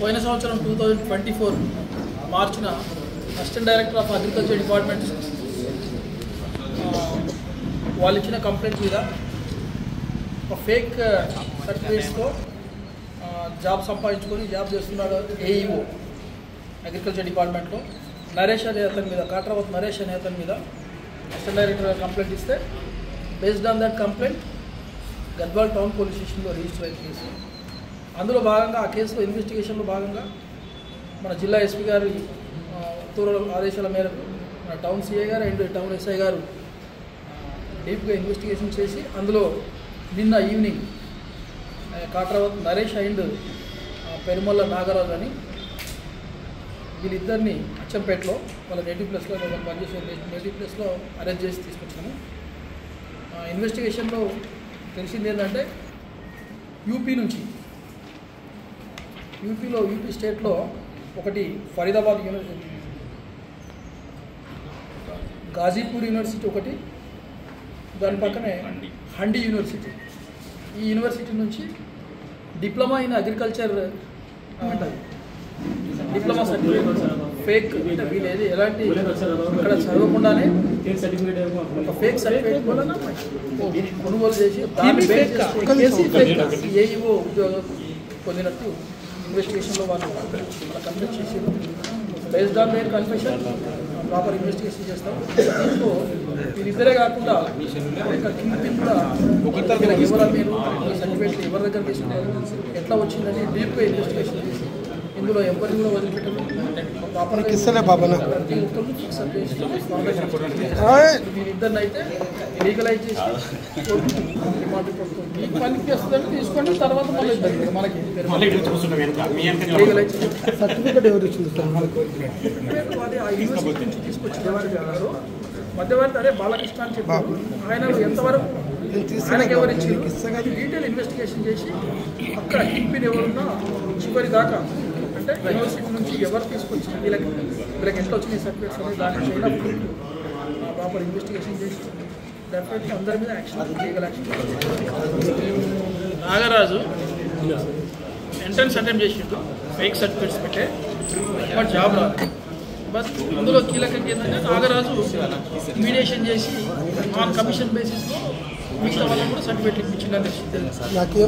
పోయిన సంవత్సరం 2024 మార్చిన assistant director of agriculture department వాళ్ళు ఇచ్చిన కంప్లైంట్ మీద ఒక ఫేక్ సర్టిఫికేట్స్తో జాబ్ సంపాదించుకొని జాబ్ చేస్తున్నాడు ఏఈఓ అగ్రికల్చర్ డిపార్ట్మెంట్లో నరేష్ అనే అతని మీద కాట్రావత్ నరేష్ అనే అతని మీద అసిస్టెంట్ డైరెక్టర్ కంప్లైంట్ ఇస్తే based on that complaint Gadwal town police స్టేషన్లో రిజిస్టర్ అయిన కేసు. అందులో భాగంగా ఆ కేసులో ఇన్వెస్టిగేషన్లో భాగంగా మన జిల్లా ఎస్పీ గారి ఉత్తర్వుల ఆదేశాల మేరకు మన టౌన్ సిఐ గారు అండ్ టౌన్ ఎస్ఐ గారు డీప్గా ఇన్వెస్టిగేషన్ చేసి అందులో నిన్న ఈవినింగ్ కాట్రావత్ నరేష్ అండ్ పెరుమల్ల నాగరాజు అని వీళ్ళిద్దరిని అచ్చంపేటలో వాళ్ళ నేటివ్ ప్లేస్లో పనిచేసే నేటివ్ ప్లేస్లో అరెస్ట్ చేసి తీసుకొచ్చాము. ఇన్వెస్టిగేషన్లో తెలిసింది ఏంటంటే యూపీ స్టేట్లో ఒకటి ఫరీదాబాద్ గాజీపూర్ యూనివర్సిటీ ఒకటి, దాని పక్కనే హండి యూనివర్సిటీ. ఈ యూనివర్సిటీ నుంచి diploma in agriculture diploma certificate fake అంటే వీలేదు ఎలాంటి ఇక్కడ చదవకుండానే ఒక ఫేక్ సర్టిఫికేట్ కొనుగోలు చేసి ఏఈఓ ఉద్యోగం పొందినట్టు ఇన్వెస్టిగేషన్లో వాళ్ళు కంప్లీట్ చేసి based on their confession proper investigation చేస్తాం. దీంట్లో వీరిద్దరే కాకుండా కూడా ఎవరు మీరు సర్టిఫికేట్ ఎవరి దగ్గర తీసుకున్నారు, ఎట్లా వచ్చిందని డీప్గా ఇన్వెస్టిగేషన్ చేసి ఇందులో ఎవరిని కూడా వదిలిపెట్టడం వీరిద్దరిని అయితే లీగలైజ్ చేసి మీకు పనికి వస్తుందని తీసుకోండి. తర్వాత మళ్ళీ మనకి లీగలైజ్ సర్టిఫికేట్ ఎవరు అది ఆ యూనివర్సిటీ నుంచి తీసుకొచ్చి మధ్యవర్తి అదే బాలకృష్ణ అని చెప్పారు. ఆయన ఎంతవరకు ఆయనకి ఎవరు ఇచ్చారు డీటెయిల్ ఇన్వెస్టిగేషన్ చేసి అక్కడ కింపిన్ ఎవరున్నా చివరి దాకా అంటే యూనివర్సిటీ నుంచి ఎవరు తీసుకొచ్చి వీళ్ళకి ఎట్లా వచ్చినాయి సర్టిఫికేట్స్ అనేది దాన్ని చేయడం ప్రాపర్ ఇన్వెస్టిగేషన్ చేసి డెఫినెట్లీ అందరి మీద action legal action. Nagaraju entrance attempt చేసిండు, ఫేక్ సర్టిఫికేట్స్ పెట్టే బట్ జాబ్ రాదు. బట్ అందులో కీలకంగా ఏంటంటే నాగరాజు మీడియేషన్ చేసి ఆన్ కమిషన్ బేసిస్లో మిగతా వాళ్ళని కూడా సర్టిఫికేట్ ఇప్పించిందని అంటే